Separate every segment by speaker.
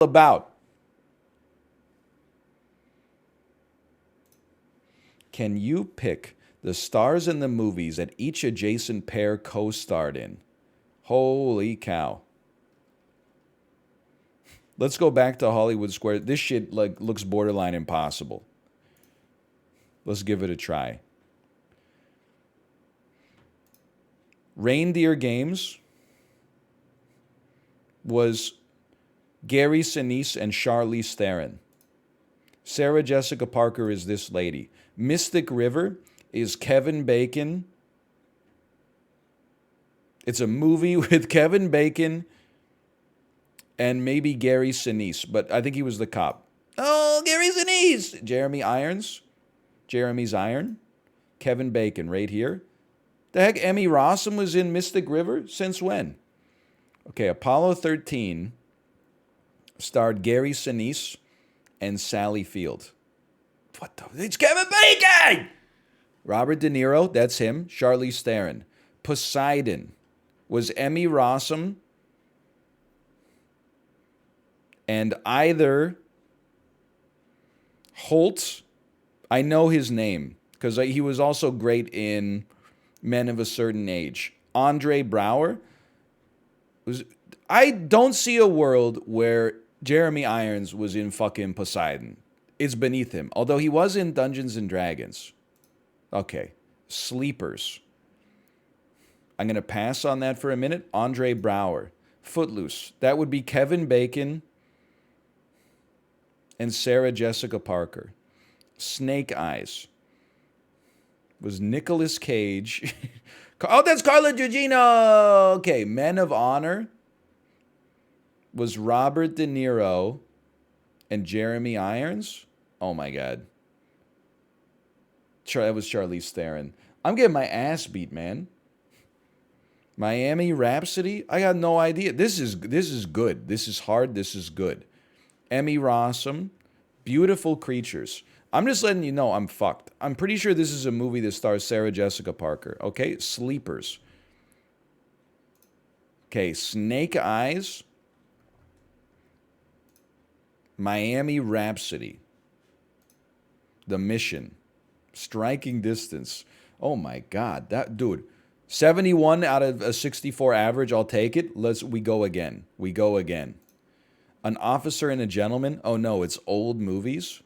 Speaker 1: about? Can you pick the stars in the movies that each adjacent pair co-starred in? Holy cow. Let's go back to Hollywood Square. This shit like looks borderline impossible. Let's give it a try. Reindeer Games was Gary Sinise and Charlize Theron. Sarah Jessica Parker is this lady. Mystic River is Kevin Bacon. It's a movie with Kevin Bacon and maybe Gary Sinise, but I think he was the cop. Oh, Gary Sinise! Jeremy's Iron. Kevin Bacon right here. The heck, Emmy Rossum was in Mystic River? Since when? Okay, Apollo 13 starred Gary Sinise and Sally Field. What the? It's Kevin Bacon! Robert De Niro, that's him. Charlize Theron. Poseidon was Emmy Rossum and either Holt, I know his name because he was also great in Men of a Certain Age. Andre Braugher was. I don't see a world where Jeremy Irons was in fucking Poseidon. It's beneath him. Although he was in Dungeons and Dragons. Okay. Sleepers. I'm going to pass on that for a minute. Andre Braugher. Footloose. That would be Kevin Bacon and Sarah Jessica Parker. Snake Eyes was Nicolas Cage. Oh, that's Carla Gugino. Okay, Men of Honor was Robert De Niro and Jeremy Irons. Oh my God. That was Charlize Theron. I'm getting my ass beat, man. Miami Rhapsody? I got no idea. This is good. This is hard. This is good. Emmy Rossum. Beautiful Creatures. I'm just letting you know I'm fucked. I'm pretty sure this is a movie that stars Sarah Jessica Parker. Okay? Sleepers. Okay, Snake Eyes. Miami Rhapsody. The Mission. Striking Distance. Oh my God. That dude. 71 out of a 64 average. I'll take it. We go again. We go again. An Officer and a Gentleman. Oh no, it's old movies.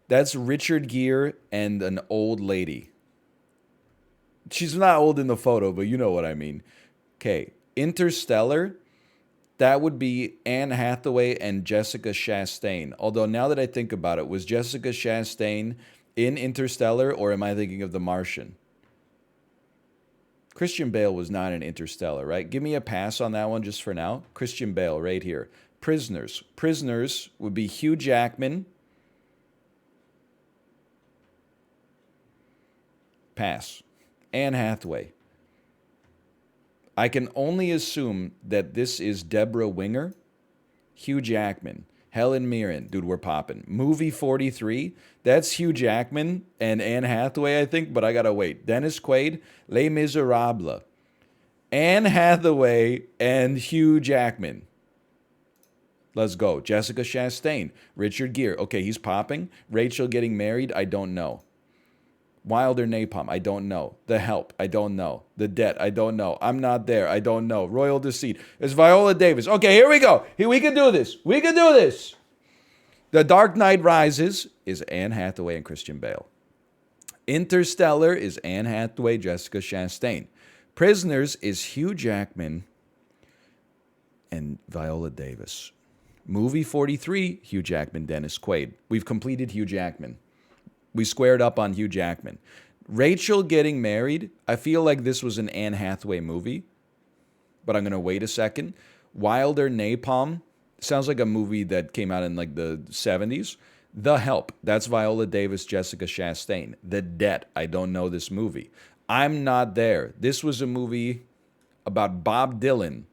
Speaker 1: That's Richard Gere and an old lady. She's not old in the photo, but you know what I mean. Okay. Interstellar. That would be Anne Hathaway and Jessica Chastain. Although now that I think about it, was Jessica Chastain in Interstellar or am I thinking of The Martian? Christian Bale was not in Interstellar, right? Give me a pass on that one just for now. Christian Bale right here. Prisoners. Prisoners would be Hugh Jackman. Pass. Anne Hathaway. I can only assume that this is Deborah Winger. Hugh Jackman. Helen Mirren. Dude, we're popping. Movie 43. That's Hugh Jackman and Anne Hathaway, I think, but I gotta wait. Dennis Quaid. Les Miserables. Anne Hathaway and Hugh Jackman. Let's go. Jessica Chastain. Richard Gere. Okay, he's popping. Rachel getting married. I don't know. Wilder Napalm. I don't know. The Help. I don't know. The Debt. I don't know. I'm Not There. I don't know. Royal Deceit. It's Viola Davis. Okay, here we go. Here, we can do this. We can do this. The Dark Knight Rises is Anne Hathaway and Christian Bale. Interstellar is Anne Hathaway, Jessica Chastain. Prisoners is Hugh Jackman and Viola Davis. Movie 43, Hugh Jackman, Dennis Quaid. We've completed Hugh Jackman. We squared up on Hugh Jackman. Rachel getting married, I feel like this was an Anne Hathaway movie, but I'm going to wait a second. Wilder Napalm, sounds like a movie that came out in like the 70s. The Help, that's Viola Davis, Jessica Chastain. The Debt, I don't know this movie. I'm Not There. This was a movie about Bob Dylan,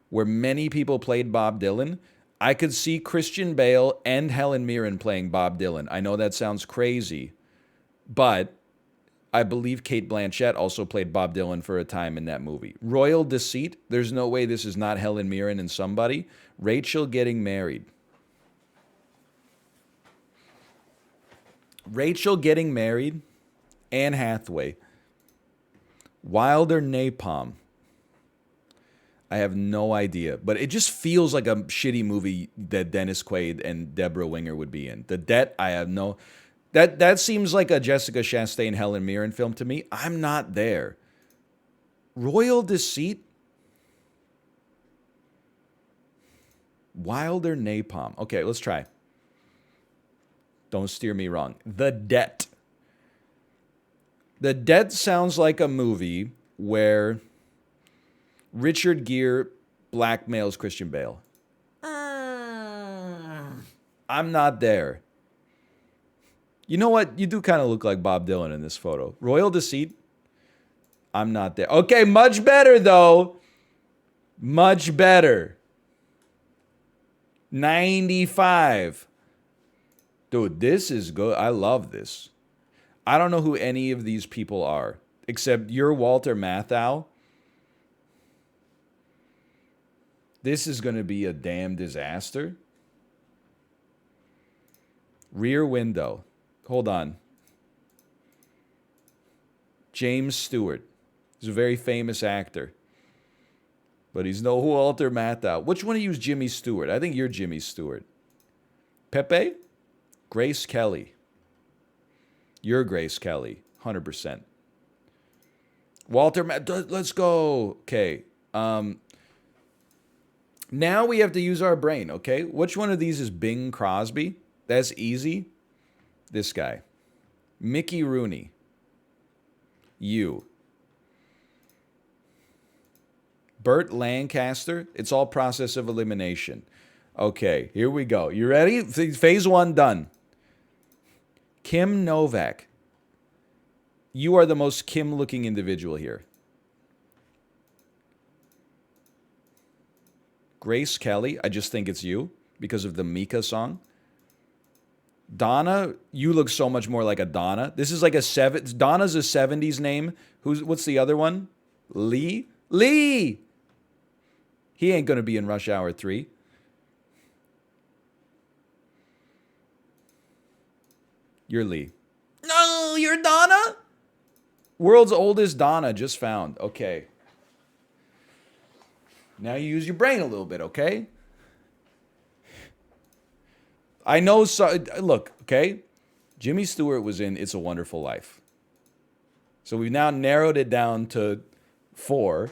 Speaker 1: where many people played Bob Dylan. I could see Christian Bale and Helen Mirren playing Bob Dylan. I know that sounds crazy, but I believe Cate Blanchett also played Bob Dylan for a time in that movie. Royal Deceit. There's no way this is not Helen Mirren and somebody. Rachel Getting Married. Rachel Getting Married. Anne Hathaway. Wilder Napalm. I have no idea, but it just feels like a shitty movie that Dennis Quaid and Deborah Winger would be in. The Debt, I have no... That seems like a Jessica Chastain, Helen Mirren film to me. I'm not there. Royal Deceit? Wilder Napalm. Okay, let's try. Don't steer me wrong. The Debt. The Debt sounds like a movie where Richard Gere blackmails Christian Bale. I'm not there. You know what? You do kind of look like Bob Dylan in this photo. Royal Deceit? I'm not there. Okay, much better, though. Much better. 95. Dude, this is good. I love this. I don't know who any of these people are, except you're Walter Matthau. This is going to be a damn disaster. Rear Window. Hold on. James Stewart. He's a very famous actor. But he's no Walter Matthau. Which one of you is Jimmy Stewart? I think you're Jimmy Stewart. Pepe? Grace Kelly. You're Grace Kelly. 100%. Walter Matthau. Let's go. Okay. Now we have to use our brain, okay? Which one of these is Bing Crosby? That's easy. This guy. Mickey Rooney. You. Burt Lancaster. It's all process of elimination. Okay, here we go. You ready? Phase 1 done. Kim Novak. You are the most Kim-looking individual here. Grace Kelly. I just think it's you because of the Mika song. Donna, you look so much more like a Donna. This is like Donna's a 70s name. What's the other one? Lee? Lee! He ain't going to be in Rush Hour 3. You're Lee. No, you're Donna? World's oldest Donna just found. Okay. Now you use your brain a little bit, okay? I know, look, okay? Jimmy Stewart was in It's a Wonderful Life. So we've now narrowed it down to 4.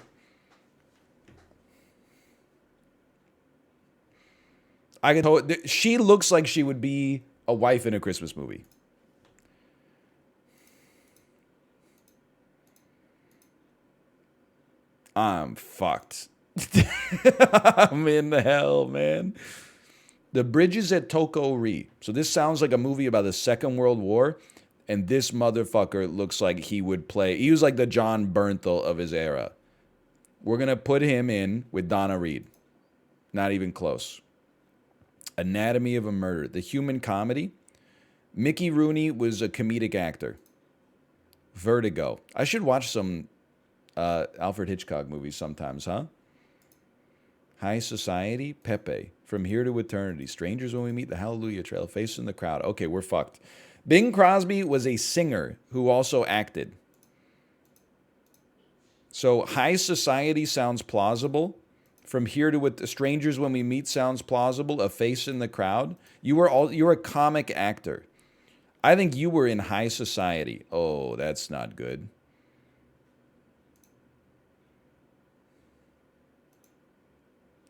Speaker 1: She looks like she would be a wife in a Christmas movie. I'm fucked. I'm in the hell, man. The Bridges at Toko-ri. So this sounds like a movie about the Second World War, and this motherfucker looks like he would play. He was like the John Bernthal of his era. We're going to put him in with Donna Reed. Not even close. Anatomy of a Murder. The Human Comedy. Mickey Rooney was a comedic actor. Vertigo. I should watch some Alfred Hitchcock movies sometimes, huh? High Society. Pepe. From Here to Eternity. Strangers When We Meet. The Hallelujah Trail. Face in the Crowd. Okay, we're fucked. Bing Crosby was a singer who also acted. So High Society sounds plausible. From Here to Strangers When We Meet sounds plausible. A Face in the Crowd. You're a comic actor. I think you were in High Society. Oh, that's not good.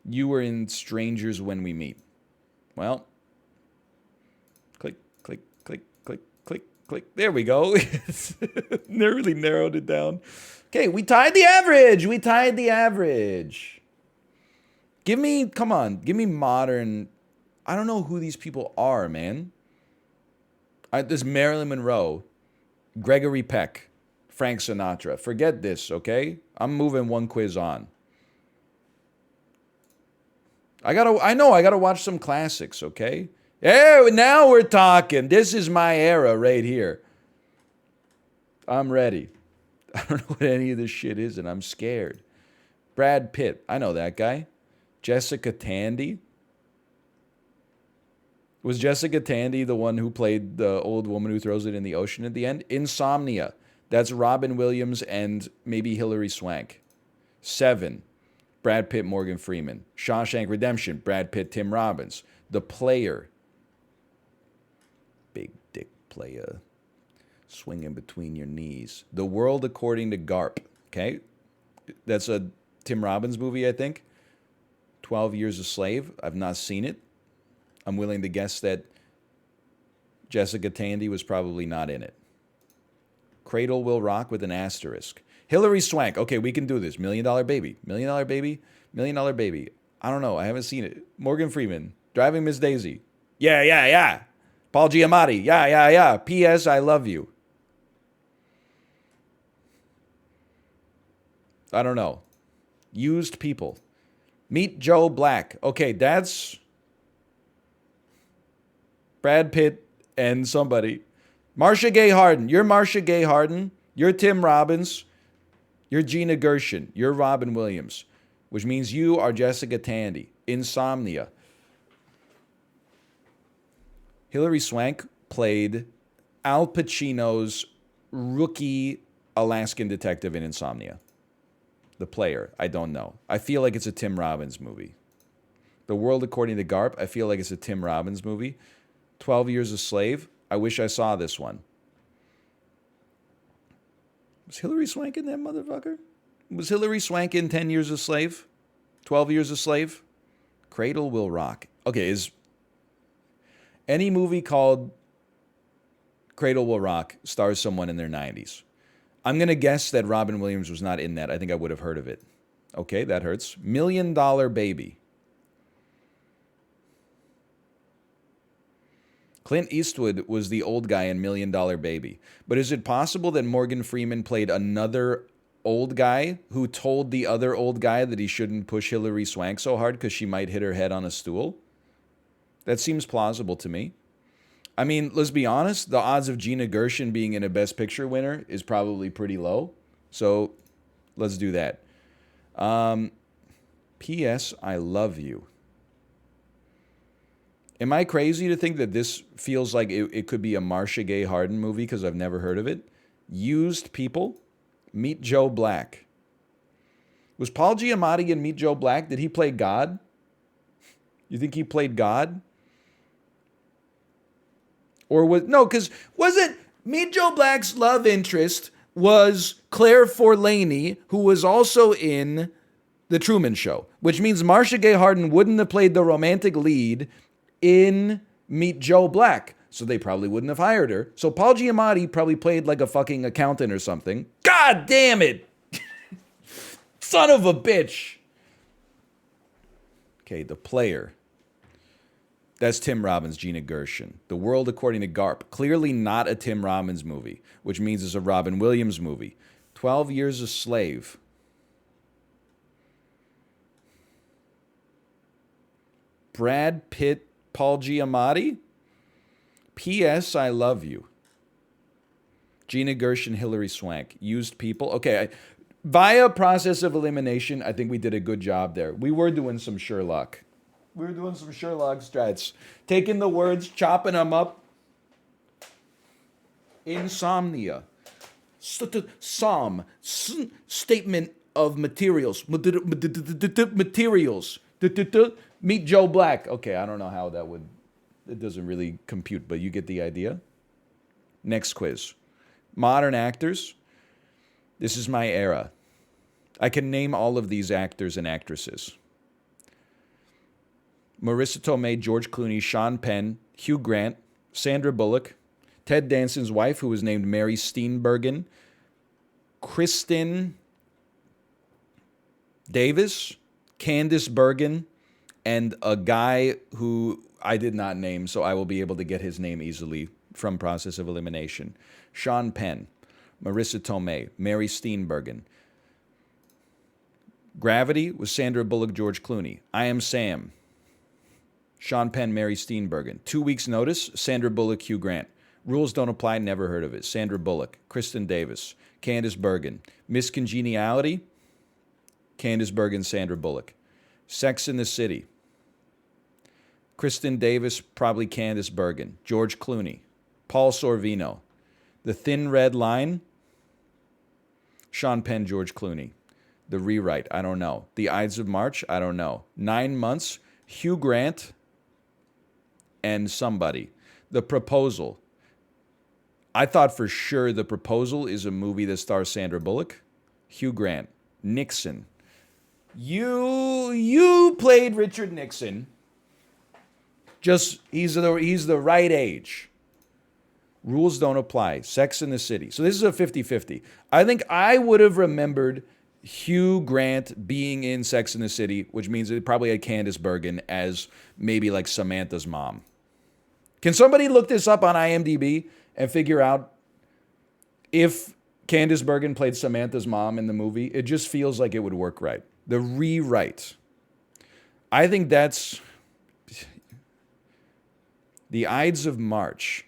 Speaker 1: You were in Strangers When We Meet. Well, click, click, click, click, click, click. There we go. Really narrowed it down. Okay, we tied the average. We tied the average. Come on, give me modern. I don't know who these people are, man. There's Marilyn Monroe, Gregory Peck, Frank Sinatra. Forget this, okay? I'm moving one quiz on. I gotta watch some classics, okay? Yeah, now we're talking. This is my era right here. I'm ready. I don't know what any of this shit is, and I'm scared. Brad Pitt. I know that guy. Jessica Tandy. Was Jessica Tandy the one who played the old woman who throws it in the ocean at the end? Insomnia. That's Robin Williams and maybe Hilary Swank. 7. Brad Pitt, Morgan Freeman. Shawshank Redemption. Brad Pitt, Tim Robbins. The Player. Big dick player. Swinging between your knees. The World According to Garp. Okay? That's a Tim Robbins movie, I think. 12 Years a Slave. I've not seen it. I'm willing to guess that Jessica Tandy was probably not in it. Cradle Will Rock with an asterisk. Hilary Swank. Okay, we can do this. $1 Million Baby. $1 Million Baby. $1 Million Baby. I don't know. I haven't seen it. Morgan Freeman. Driving Miss Daisy. Yeah. Paul Giamatti. Yeah. P.S. I love you. I don't know. Used People. Meet Joe Black. Okay, that's Brad Pitt and somebody. Marcia Gay Harden. You're Marcia Gay Harden. You're Tim Robbins. You're Gina Gershon. You're Robin Williams, which means you are Jessica Tandy. Insomnia. Hilary Swank played Al Pacino's rookie Alaskan detective in Insomnia. The Player. I don't know. I feel like it's a Tim Robbins movie. The World According to Garp. I feel like it's a Tim Robbins movie. 12 Years a Slave. I wish I saw this one. Was Hilary Swank in that motherfucker? Was Hilary Swank in 10 Years a Slave? 12 Years a Slave? Cradle Will Rock. Okay, is any movie called Cradle Will Rock stars someone in their 90s? I'm going to guess that Robin Williams was not in that. I think I would have heard of it. Okay, that hurts. $1 Million Baby. Clint Eastwood was the old guy in $1 Million Baby. But is it possible that Morgan Freeman played another old guy who told the other old guy that he shouldn't push Hilary Swank so hard because she might hit her head on a stool? That seems plausible to me. I mean, let's be honest, the odds of Gina Gershon being in a Best Picture winner is probably pretty low. So let's do that. P.S. I love you. Am I crazy to think that this feels like it could be a Marcia Gay Harden movie because I've never heard of it? Used People. Meet Joe Black. Was Paul Giamatti in Meet Joe Black? Did he play God? You think he played God? Or because wasn't Meet Joe Black's love interest was Claire Forlaney, who was also in The Truman Show, which means Marcia Gay Harden wouldn't have played the romantic lead in Meet Joe Black. So they probably wouldn't have hired her. So Paul Giamatti probably played like a fucking accountant or something. God damn it! Son of a bitch! Okay, The Player. That's Tim Robbins, Gina Gershon. The World According to Garp. Clearly not a Tim Robbins movie, which means it's a Robin Williams movie. 12 Years a Slave. Brad Pitt, Paul Giamatti. P.S. I love you. Gina Gershon, Hilary Swank. Used People. Okay, via process of elimination, I think we did a good job there. We were doing some Sherlock. We were doing some Sherlock strats. Taking the words, chopping them up. Insomnia. Psalm. Statement of materials. Materials. Meet Joe Black. Okay, I don't know how that would... It doesn't really compute, but you get the idea. Next quiz. Modern actors. This is my era. I can name all of these actors and actresses. Marissa Tomei, George Clooney, Sean Penn, Hugh Grant, Sandra Bullock, Ted Danson's wife, who was named Mary Steenburgen, Kristen Davis, Candice Bergen, and a guy who I did not name, so I will be able to get his name easily from process of elimination. Sean Penn, Marissa Tomei, Mary Steenburgen. Gravity was Sandra Bullock, George Clooney. I Am Sam. Sean Penn, Mary Steenburgen. 2 weeks' notice, Sandra Bullock, Hugh Grant. Rules Don't Apply, never heard of it. Sandra Bullock, Kristen Davis, Candice Bergen. Miss Congeniality, Candice Bergen, Sandra Bullock. Sex in the City, Kristen Davis, probably Candice Bergen. George Clooney, Paul Sorvino. The Thin Red Line, Sean Penn, George Clooney. The Rewrite, I don't know. The Ides of March, I don't know. 9 Months, Hugh Grant and somebody. The Proposal. I thought for sure The Proposal is a movie that stars Sandra Bullock. Hugh Grant. Nixon. You played Richard Nixon. Just, he's the right age. Rules Don't Apply. Sex in the City. So this is a 50-50. I think I would have remembered Hugh Grant being in Sex in the City, which means it probably had Candice Bergen as maybe like Samantha's mom. Can somebody look this up on IMDb and figure out if Candice Bergen played Samantha's mom in the movie? It just feels like it would work right. The Rewrite. I think that's The Ides of March.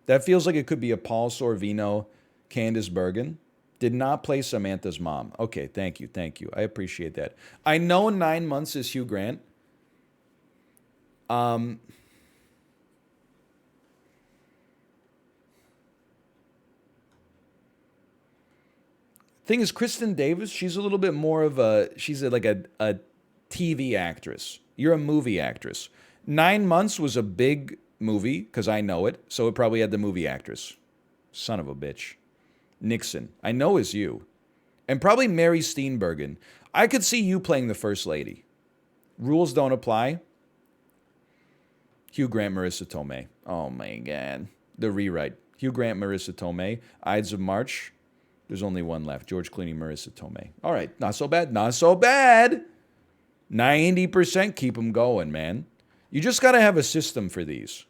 Speaker 1: That feels like it could be a Paul Sorvino, Candice Bergen. Did not play Samantha's mom. Okay, thank you. I appreciate that. I know 9 Months is Hugh Grant. Thing is, Kristen Davis, she's a little bit more of she's like a TV actress. You're a movie actress. 9 Months was a big movie, because I know it, so it probably had the movie actress. Son of a bitch. Nixon, I know is you. And probably Mary Steenburgen. I could see you playing the First Lady. Rules Don't Apply. Hugh Grant, Marissa Tomei. Oh my God. The Rewrite. Hugh Grant, Marissa Tomei. Ides of March. There's only one left. George Clooney, Marissa Tomei. All right. Not so bad. 90%. Keep them going, man. You just got to have a system for these.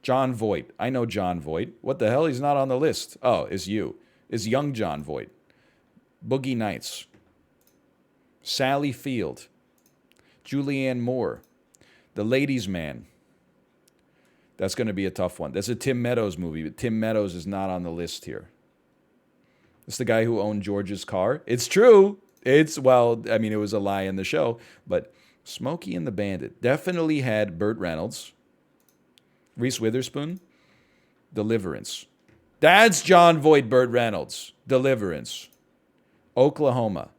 Speaker 1: John Voight. I know John Voight. What the hell? He's not on the list. Oh, it's you. It's young John Voight. Boogie Nights. Sally Field. Julianne Moore. The Ladies' Man. That's going to be a tough one. That's a Tim Meadows movie, but Tim Meadows is not on the list here. It's the guy who owned George's car. It's true. It was a lie in the show, but Smokey and the Bandit definitely had Burt Reynolds. Reese Witherspoon, Deliverance. That's John Voight, Burt Reynolds. Deliverance. Oklahoma.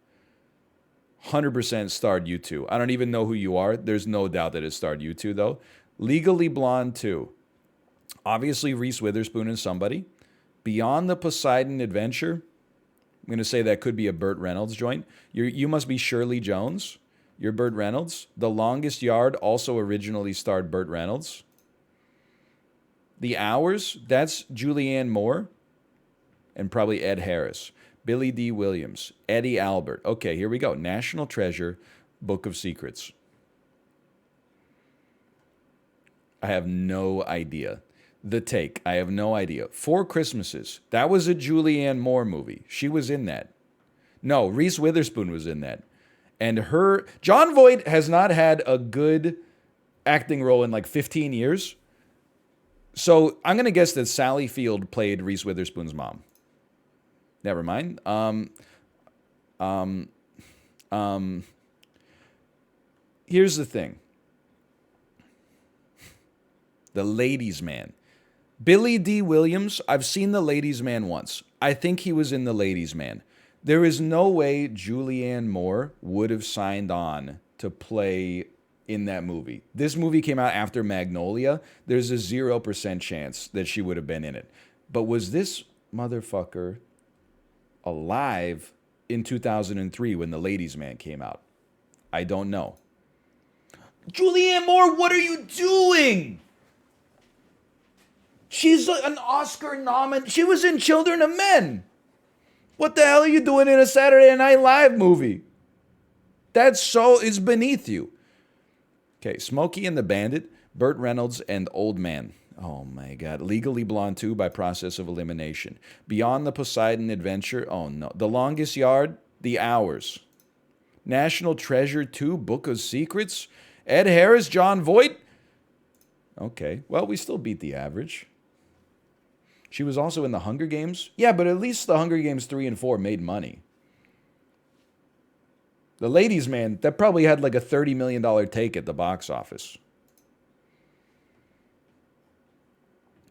Speaker 1: 100% starred you two. I don't even know who you are. There's no doubt that it starred you two, though. Legally Blonde 2. Obviously, Reese Witherspoon and somebody. Beyond the Poseidon Adventure. I'm going to say that could be a Burt Reynolds joint. You must be Shirley Jones. You're Burt Reynolds. The Longest Yard also originally starred Burt Reynolds. The Hours, that's Julianne Moore and probably Ed Harris. Billy D. Williams, Eddie Albert. Okay, here we go. National Treasure, Book of Secrets. I have no idea. The Take, I have no idea. Four Christmases, that was a Julianne Moore movie. She was in that. No, Reese Witherspoon was in that. And John Voight has not had a good acting role in like 15 years. So I'm going to guess that Sally Field played Reese Witherspoon's mom. Never mind. Here's the thing. The Ladies' Man. Billy D. Williams, I've seen The Ladies' Man once. I think he was in The Ladies' Man. There is no way Julianne Moore would have signed on to play in that movie. This movie came out after Magnolia. There's a 0% chance that she would have been in it. But was this motherfucker alive in 2003 when The Ladies' Man came out? I don't know. Julianne Moore, what are you doing? She's an Oscar nominee. She was in Children of Men. What the hell are you doing in a Saturday Night Live movie? It's beneath you. Okay, Smokey and the Bandit, Burt Reynolds, and Old Man. Oh my God. Legally Blonde 2 by process of elimination. Beyond the Poseidon Adventure. Oh no. The Longest Yard, The Hours. National Treasure 2, Book of Secrets. Ed Harris, John Voight. Okay, well, we still beat the average. She was also in the Hunger Games. Yeah, but at least the Hunger Games 3 and 4 made money. The Ladies' Man, that probably had like a $30 million take at the box office.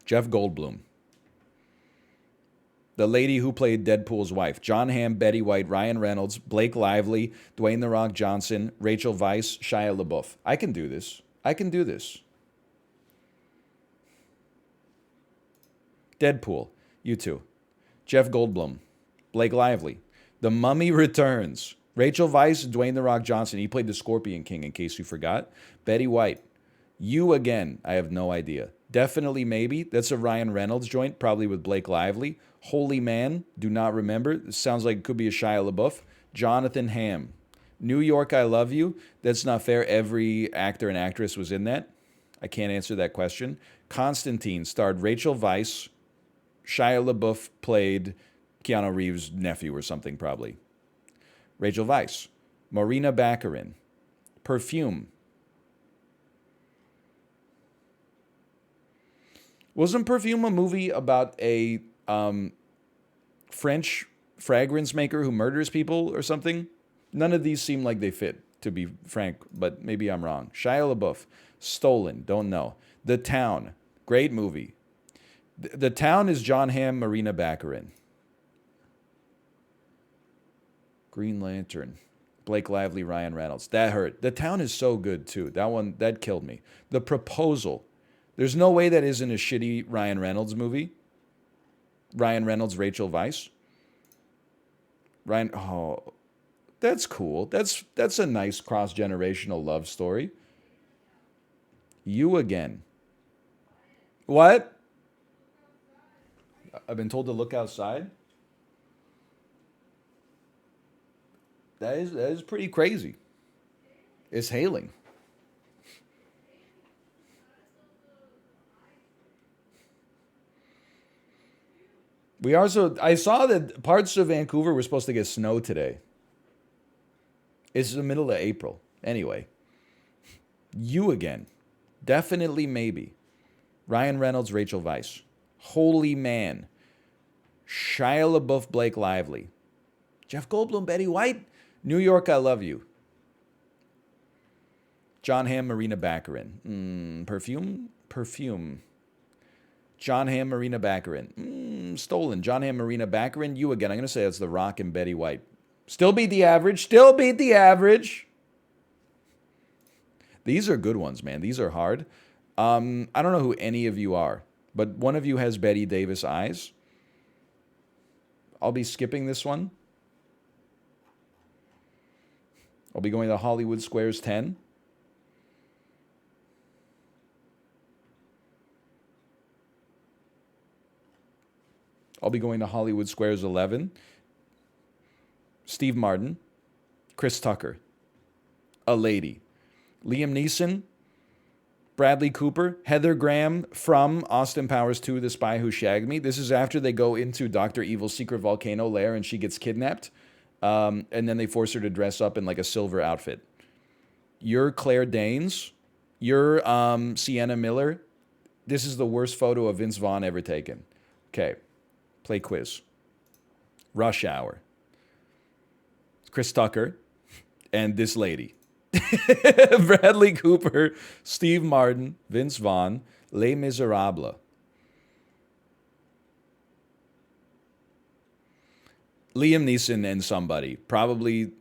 Speaker 1: Jeff Goldblum. The lady who played Deadpool's wife. John Hamm, Betty White, Ryan Reynolds, Blake Lively, Dwayne The Rock Johnson, Rachel Weisz, Shia LaBeouf. I can do this. I can do this. Deadpool. You too. Jeff Goldblum. Blake Lively. The Mummy Returns. Rachel Weisz, Dwayne The Rock Johnson. He played the Scorpion King, in case you forgot. Betty White. You Again. I have no idea. Definitely Maybe. That's a Ryan Reynolds joint, probably with Blake Lively. Holy Man. Do not remember. This sounds like it could be a Shia LaBeouf. Jonathan Hamm. New York, I Love You. That's not fair. Every actor and actress was in that. I can't answer that question. Constantine starred Rachel Weisz. Shia LaBeouf played Keanu Reeves' nephew or something, probably. Rachel Weisz. Marina Baccarin. Perfume. Wasn't Perfume a movie about a French fragrance maker who murders people or something? None of these seem like they fit, to be frank, but maybe I'm wrong. Shia LaBeouf. Stolen. Don't know. The Town. Great movie. The Town is John Hamm, Marina Baccarin. Green Lantern. Blake Lively, Ryan Reynolds. That hurt. The Town is so good, too. That one, that killed me. The Proposal. There's no way that isn't a shitty Ryan Reynolds movie. Ryan Reynolds, Rachel Weisz. Oh, that's cool. That's a nice cross-generational love story. You Again. What? I've been told to look outside. That is pretty crazy. It's hailing. I saw that parts of Vancouver were supposed to get snow today. It's the middle of April. Anyway. You Again. Definitely Maybe. Ryan Reynolds, Rachel Weisz. Holy Man. Shia LaBeouf, Blake Lively. Jeff Goldblum, Betty White. New York, I Love You. John Hamm, Marina Baccarin. Perfume. John Hamm, Marina Baccarin. Stolen. John Hamm, Marina Baccarin. You Again. I'm going to say it's The Rock and Betty White. Still beat the average. Still beat the average. These are good ones, man. These are hard. I don't know who any of you are, but one of you has Betty Davis eyes. I'll be skipping this one. I'll be going to Hollywood Squares 10. I'll be going to Hollywood Squares 11. Steve Martin. Chris Tucker. A Lady. Liam Neeson. Bradley Cooper. Heather Graham from Austin Powers 2, The Spy Who Shagged Me. This is after they go into Dr. Evil's secret volcano lair and she gets kidnapped. And then they force her to dress up in like a silver outfit. You're Claire Danes. You're Sienna Miller. This is the worst photo of Vince Vaughn ever taken. Okay. Play quiz. Rush Hour. Chris Tucker. And this lady. Bradley Cooper. Steve Martin. Vince Vaughn. Les Miserables. Liam Neeson and somebody. Probably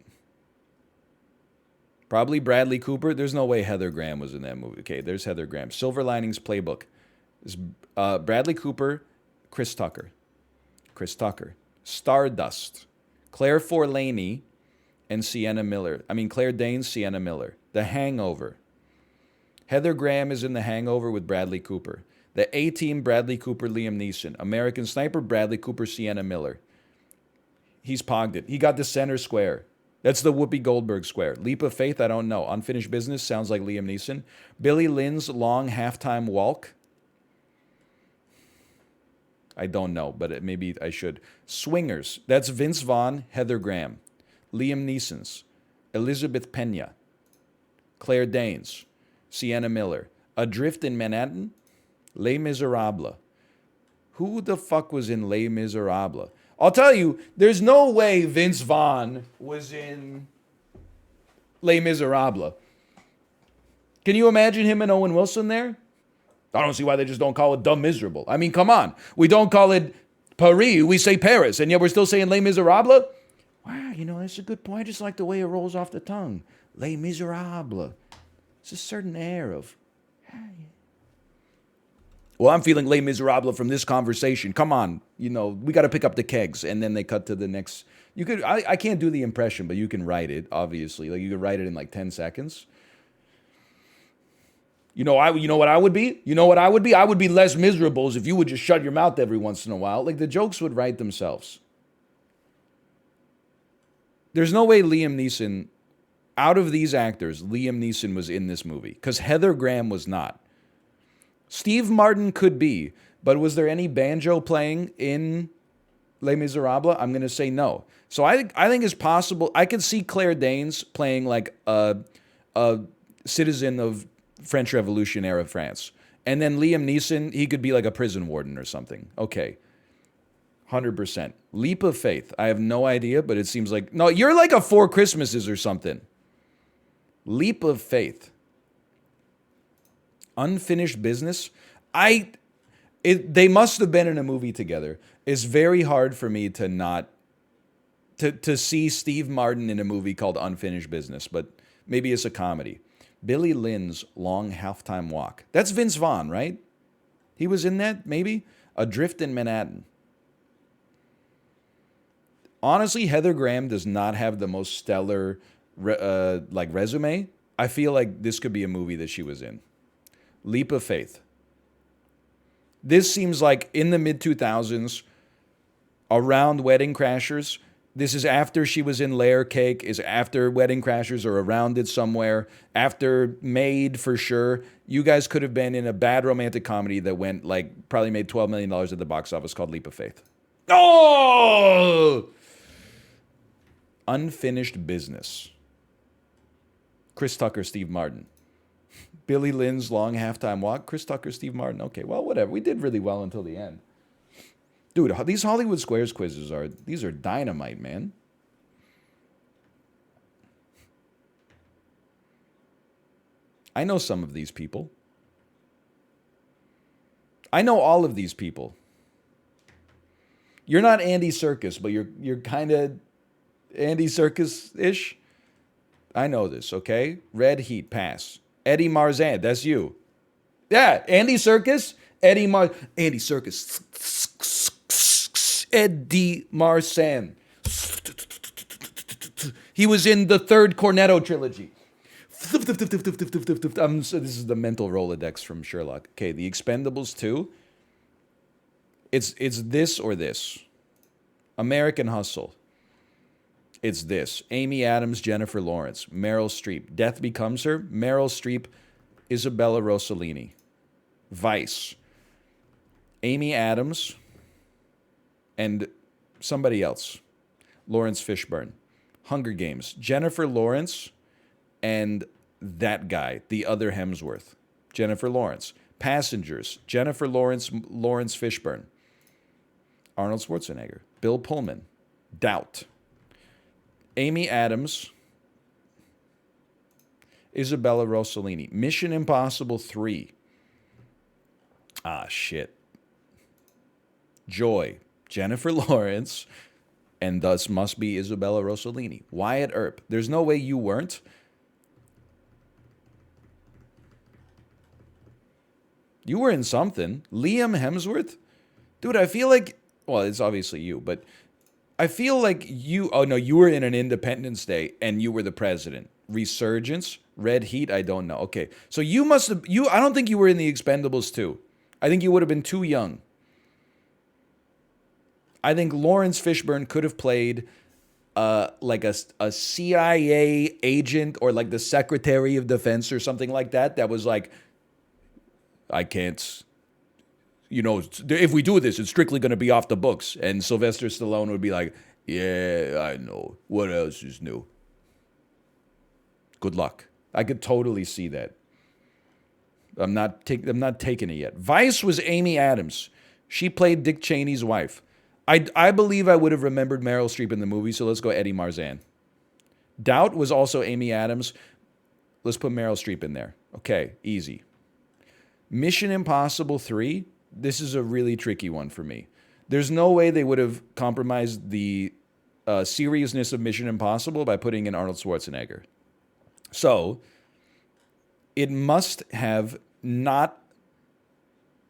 Speaker 1: Bradley Cooper. There's no way Heather Graham was in that movie. Okay, there's Heather Graham. Silver Linings Playbook. Bradley Cooper, Chris Tucker. Stardust. Claire Forlaney and Sienna Miller. Claire Danes, Sienna Miller. The Hangover. Heather Graham is in The Hangover with Bradley Cooper. The A-Team, Bradley Cooper, Liam Neeson. American Sniper, Bradley Cooper, Sienna Miller. He's pogged it. He got the center square. That's the Whoopi Goldberg square. Leap of Faith, I don't know. Unfinished Business, sounds like Liam Neeson. Billy Lynn's Long Halftime Walk. I don't know, but maybe I should. Swingers, that's Vince Vaughn, Heather Graham. Liam Neeson's. Elizabeth Pena. Claire Danes, Sienna Miller. Adrift in Manhattan, Les Miserables. Who the fuck was in Les Miserables? I'll tell you, there's no way Vince Vaughn was in Les Miserables. Can you imagine him and Owen Wilson there? I don't see why they just don't call it Dumb Miserable. I mean, come on. We don't call it Paris, we say Paris, and yet we're still saying Les Miserables? Wow, that's a good point. I just like the way it rolls off the tongue. Les Miserables. It's a certain air of... Well, I'm feeling Les Miserables from this conversation. Come on, we got to pick up the kegs, and then they cut to the next... I can't do the impression, but you can write it, obviously. Like, you could write it in like 10 seconds. You know what I would be? I would be Les Miserables if you would just shut your mouth every once in a while. Like, the jokes would write themselves. There's no way Liam Neeson, out of these actors, Liam Neeson was in this movie. Because Heather Graham was not. Steve Martin could be. But was there any banjo playing in Les Miserables? I'm going to say no. So I think it's possible. I could see Claire Danes playing like a citizen of French Revolution era France. And then Liam Neeson, he could be like a prison warden or something. Okay. 100%. Leap of faith. I have no idea, but it seems like... No, you're like a Four Christmases or something. Leap of faith. Unfinished business. They must have been in a movie together. It's very hard for me to not... To see Steve Martin in a movie called Unfinished Business, but maybe it's a comedy. Billy Lynn's Long Halftime Walk. That's Vince Vaughn, right? He was in that, maybe? Adrift in Manhattan. Honestly, Heather Graham does not have the most stellar resume. I feel like this could be a movie that she was in. Leap of faith. This seems like in the mid-2000s, around Wedding Crashers. This is after she was in Layer Cake, is after Wedding Crashers or around it somewhere, after Maid for sure. You guys could have been in a bad romantic comedy that went probably made $12 million at the box office called Leap of Faith. Oh! Unfinished Business. Chris Tucker, Steve Martin. Billy Lynn's Long Halftime Walk. Chris Tucker, Steve Martin. Okay, well, whatever. We did really well until the end. Dude, these Hollywood Squares quizzes these are dynamite, man. I know some of these people. I know all of these people. You're not Andy Serkis, but you're kind of Andy Serkis-ish. I know this, okay? Red Heat, pass. Eddie Marsan, that's you. Yeah, Andy Serkis, Andy Serkis. Eddie Marsan. He was in the third Cornetto trilogy. This is the mental Rolodex from Sherlock. Okay, The Expendables 2. It's this or this. American Hustle. It's this. Amy Adams, Jennifer Lawrence, Meryl Streep. Death Becomes Her. Meryl Streep, Isabella Rossellini. Vice. Amy Adams and somebody else. Lawrence Fishburne. Hunger Games. Jennifer Lawrence and that guy, the other Hemsworth. Jennifer Lawrence. Passengers. Jennifer Lawrence, Lawrence Fishburne. Arnold Schwarzenegger. Bill Pullman. Doubt. Amy Adams. Isabella Rossellini. Mission Impossible 3. Ah, shit. Joy. Jennifer Lawrence. And thus must be Isabella Rossellini. Wyatt Earp. There's no way you weren't. You were in something. Liam Hemsworth? Dude, I feel like... Well, it's obviously you, but... I feel like you... Oh, no, you were in an Independence Day, and you were the president. Resurgence? Red Heat? I don't know. Okay. So you must have... I don't think you were in The Expendables 2. I think you would have been too young. I think Lawrence Fishburne could have played like a CIA agent or like the Secretary of Defense or something like that. That was like, I can't... if we do this, it's strictly going to be off the books. And Sylvester Stallone would be like, yeah, I know. What else is new? Good luck. I could totally see that. I'm not taking it yet. Vice was Amy Adams. She played Dick Cheney's wife. I believe I would have remembered Meryl Streep in the movie, so let's go Eddie Marzan. Doubt was also Amy Adams. Let's put Meryl Streep in there. Okay, easy. Mission Impossible 3, this is a really tricky one for me. There's no way they would have compromised the seriousness of Mission Impossible by putting in Arnold Schwarzenegger. So, it must have not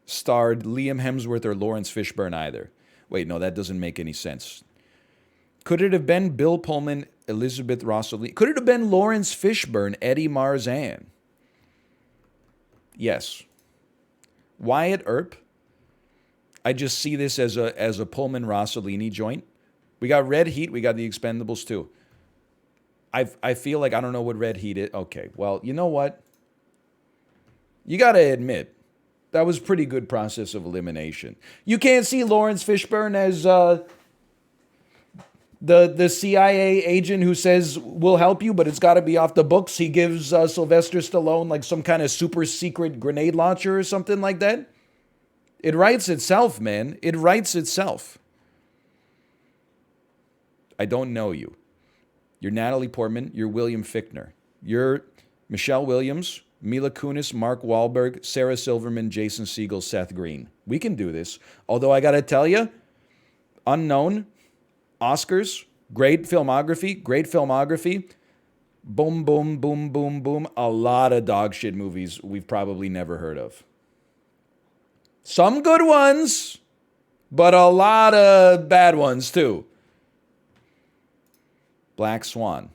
Speaker 1: starred Liam Hemsworth or Lawrence Fishburne either. Wait, no, that doesn't make any sense. Could it have been Bill Pullman, Elizabeth Rossellini? Could it have been Lawrence Fishburne, Eddie Marzan? Yes. Wyatt Earp. I just see this as a Pullman Rossellini joint. We got Red Heat. We got The Expendables too. I feel like I don't know what Red Heat is. Okay, well, you know what? You got to admit, that was a pretty good process of elimination. You can't see Lawrence Fishburne as the CIA agent who says, we'll help you, but it's got to be off the books. He gives Sylvester Stallone like some kind of super secret grenade launcher or something like that. It writes itself, man. It writes itself. I don't know you. You're Natalie Portman. You're William Fichtner. You're Michelle Williams, Mila Kunis, Mark Wahlberg, Sarah Silverman, Jason Segel, Seth Green. We can do this. Although I got to tell you, unknown, Oscars, great filmography. Boom, boom, boom, boom, boom. A lot of dog shit movies we've probably never heard of. Some good ones, but a lot of bad ones too. Black Swan.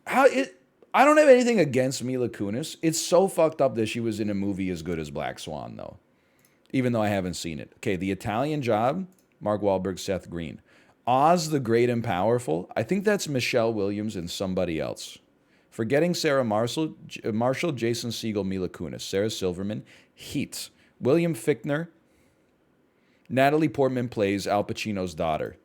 Speaker 1: I don't have anything against Mila Kunis. It's so fucked up that she was in a movie as good as Black Swan, though. Even though I haven't seen it. Okay, The Italian Job, Mark Wahlberg, Seth Green. Oz the Great and Powerful, I think that's Michelle Williams and somebody else. Forgetting Sarah Marshall, Jason Segel, Mila Kunis. Sarah Silverman, Heat. William Fichtner. Natalie Portman plays Al Pacino's daughter.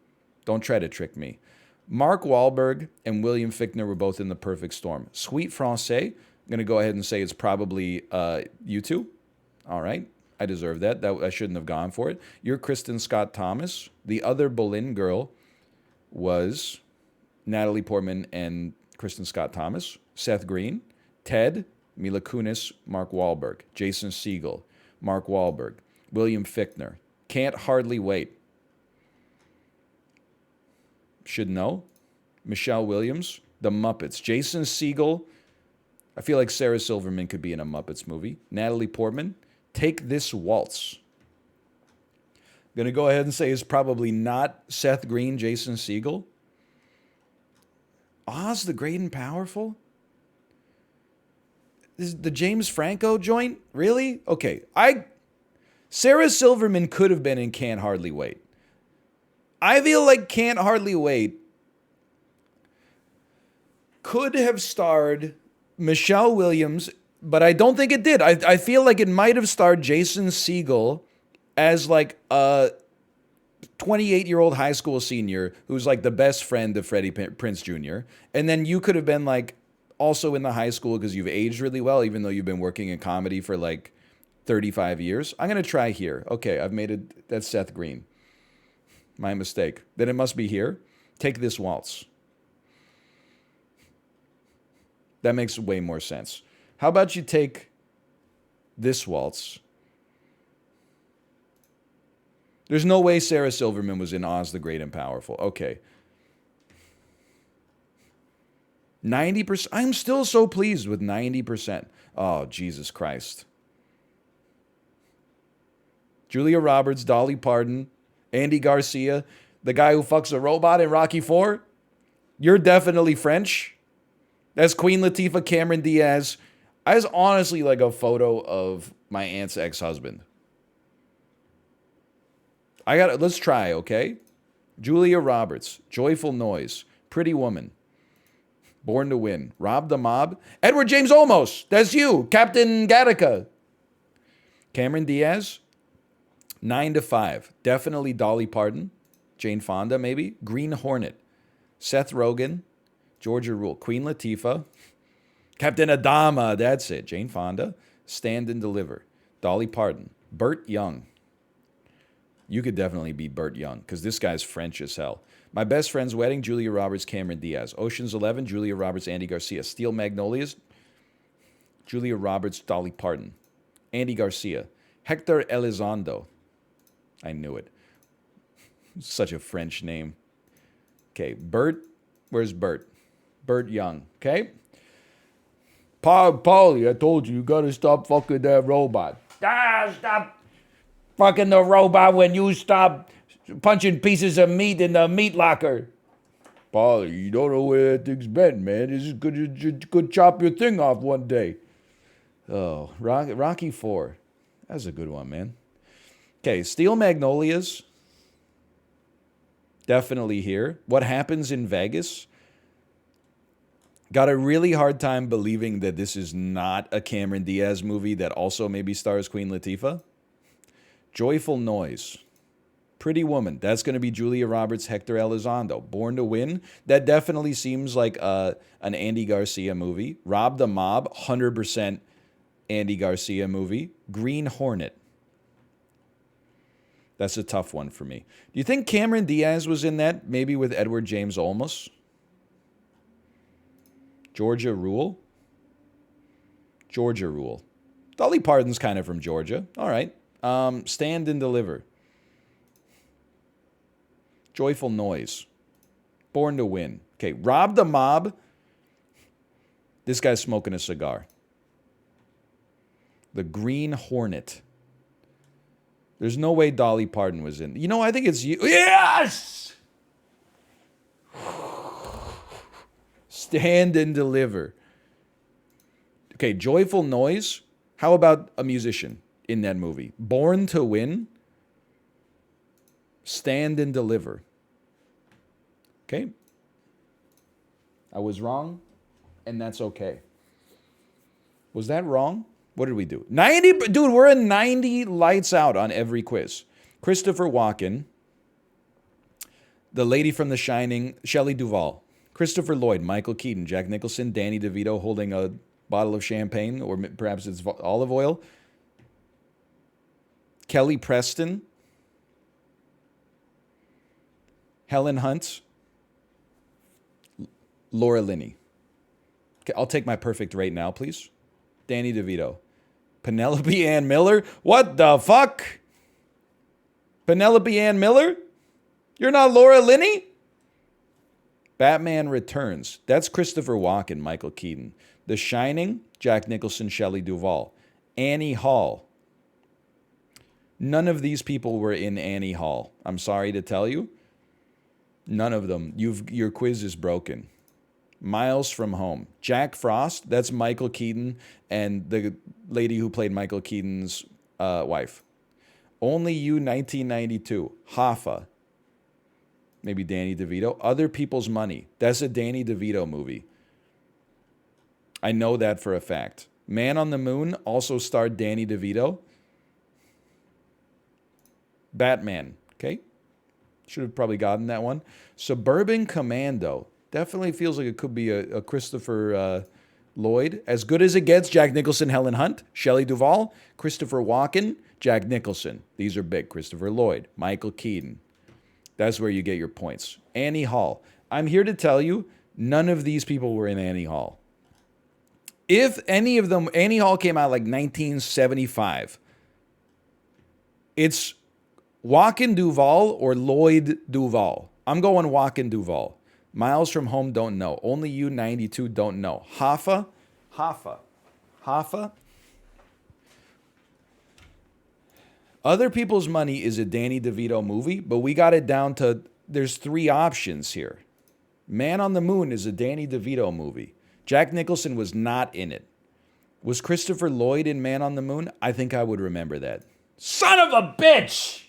Speaker 1: Don't try to trick me. Mark Wahlberg and William Fichtner were both in The Perfect Storm. Sweet Francais, I'm going to go ahead and say it's probably you two. All right. I deserve that. I shouldn't have gone for it. You're Kristen Scott Thomas. The other Boleyn girl was Natalie Portman and Kristen Scott Thomas. Seth Green. Ted, Mila Kunis, Mark Wahlberg. Jason Segel, Mark Wahlberg. William Fichtner. Can't Hardly Wait. Should know. Michelle Williams, The Muppets. Jason Segel. I feel like Sarah Silverman could be in a Muppets movie. Natalie Portman, Take This Waltz. Going to go ahead and say it's probably not Seth Green, Jason Segel. Oz the Great and Powerful? This is the James Franco joint? Really? Okay. Sarah Silverman could have been in Can't Hardly Wait. I feel like Can't Hardly Wait could have starred Michelle Williams, but I don't think it did. I feel like it might have starred Jason Segel as like a 28-year-old high school senior who's like the best friend of Freddie Prinze Jr. And then you could have been like also in the high school because you've aged really well, even though you've been working in comedy for like 35 years. I'm going to try here. Okay, I've made it. That's Seth Green. My mistake. Then it must be here. Take This Waltz. That makes way more sense. How about you take this waltz? There's no way Sarah Silverman was in Oz the Great and Powerful. Okay. 90%. I'm still so pleased with 90%. Oh, Jesus Christ. Julia Roberts, Dolly Parton, Andy Garcia, the guy who fucks a robot in Rocky IV. You're definitely French. That's Queen Latifah, Cameron Diaz. I was honestly like a photo of my aunt's ex-husband. Let's try, okay? Julia Roberts, Joyful Noise, Pretty Woman, Born to Win, Rob the Mob, Edward James Olmos, that's you, Captain Gattaca. Cameron Diaz, 9 to 5, definitely Dolly Parton, Jane Fonda maybe, Green Hornet, Seth Rogen, Georgia Rule, Queen Latifah, Captain Adama, that's it. Jane Fonda, Stand and Deliver. Dolly Parton, Burt Young. You could definitely be Burt Young, because this guy's French as hell. My Best Friend's Wedding, Julia Roberts, Cameron Diaz. Ocean's 11, Julia Roberts, Andy Garcia. Steel Magnolias, Julia Roberts, Dolly Parton. Andy Garcia. Hector Elizondo. I knew it. Such a French name. Okay, Burt. Where's Burt? Burt Young. Okay? Paulie, I told you gotta stop fucking that robot. Stop fucking the robot when you stop punching pieces of meat in the meat locker. Paulie, you don't know where that thing's been, man. This is good. You could chop your thing off one day. Oh, Rocky 4. That's a good one, man. Okay, Steel Magnolias. Definitely here. What Happens in Vegas? Got a really hard time believing that this is not a Cameron Diaz movie that also maybe stars Queen Latifah. Joyful Noise. Pretty Woman. That's going to be Julia Roberts, Hector Elizondo. Born to Win. That definitely seems like an Andy Garcia movie. Rob the Mob. 100% Andy Garcia movie. Green Hornet. That's a tough one for me. Do you think Cameron Diaz was in that? Maybe with Edward James Olmos? Georgia Rule? Georgia Rule. Dolly Parton's kind of from Georgia. All right. Stand and Deliver. Joyful Noise. Born to Win. Okay, Rob the Mob. This guy's smoking a cigar. The Green Hornet. There's no way Dolly Parton was in. You know, I think it's you. Yes! Stand and Deliver. Okay, Joyful Noise. How about a musician in that movie? Born to Win. Stand and Deliver. Okay? I was wrong, and that's okay. Was that wrong? What did we do? 90, dude, we're at 90 lights out on every quiz. Christopher Walken, the lady from The Shining, Shelley Duvall, Christopher Lloyd, Michael Keaton, Jack Nicholson, Danny DeVito holding a bottle of champagne, or perhaps it's olive oil, Kelly Preston, Helen Hunt, Laura Linney. Okay, I'll take my perfect right now, please. Danny DeVito. Penelope Ann Miller? What the fuck? Penelope Ann Miller? You're not Laura Linney? Batman Returns. That's Christopher Walken, Michael Keaton. The Shining, Jack Nicholson, Shelley Duvall. Annie Hall. None of these people were in Annie Hall. I'm sorry to tell you. None of them. Your quiz is broken. Miles from Home. Jack Frost, that's Michael Keaton and the lady who played Michael Keaton's wife. Only You, 1992. Hoffa. Maybe Danny DeVito. Other People's Money. That's a Danny DeVito movie. I know that for a fact. Man on the Moon also starred Danny DeVito. Batman. Okay. Should have probably gotten that one. Suburban Commando. Definitely feels like it could be a Christopher Lloyd. As good as it gets, Jack Nicholson, Helen Hunt, Shelley Duvall, Christopher Walken, Jack Nicholson. These are big. Christopher Lloyd, Michael Keaton. That's where you get your points. Annie Hall. I'm here to tell you, none of these people were in Annie Hall. If any of them, Annie Hall came out like 1975. It's Walken Duvall or Lloyd Duvall. I'm going Walken Duvall. Miles from Home, don't know. Only You, 92, don't know. Hoffa. Other People's Money is a Danny DeVito movie, but we got it down to, there's 3 options here. Man on the Moon is a Danny DeVito movie. Jack Nicholson was not in it. Was Christopher Lloyd in Man on the Moon? I think I would remember that. Son of a bitch!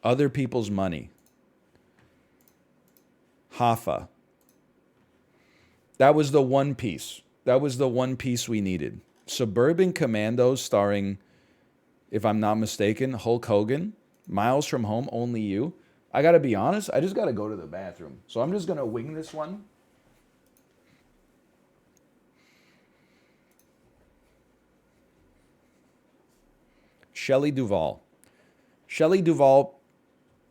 Speaker 1: Other People's Money. Hoffa. That was the one piece. That was the one piece we needed. Suburban Commando starring, if I'm not mistaken, Hulk Hogan. Miles from Home, Only You. I got to be honest, I just got to go to the bathroom. So I'm just going to wing this one. Shelley Duvall. Shelley Duvall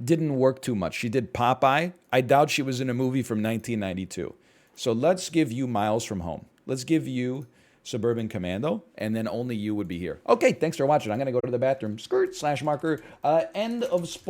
Speaker 1: didn't work too much. She did Popeye. I doubt she was in a movie from 1992. So let's give you Miles from Home. Let's give you Suburban Commando, and then only you would be here. Okay, thanks for watching. I'm going to go to the bathroom. Skirt / marker. End of sport.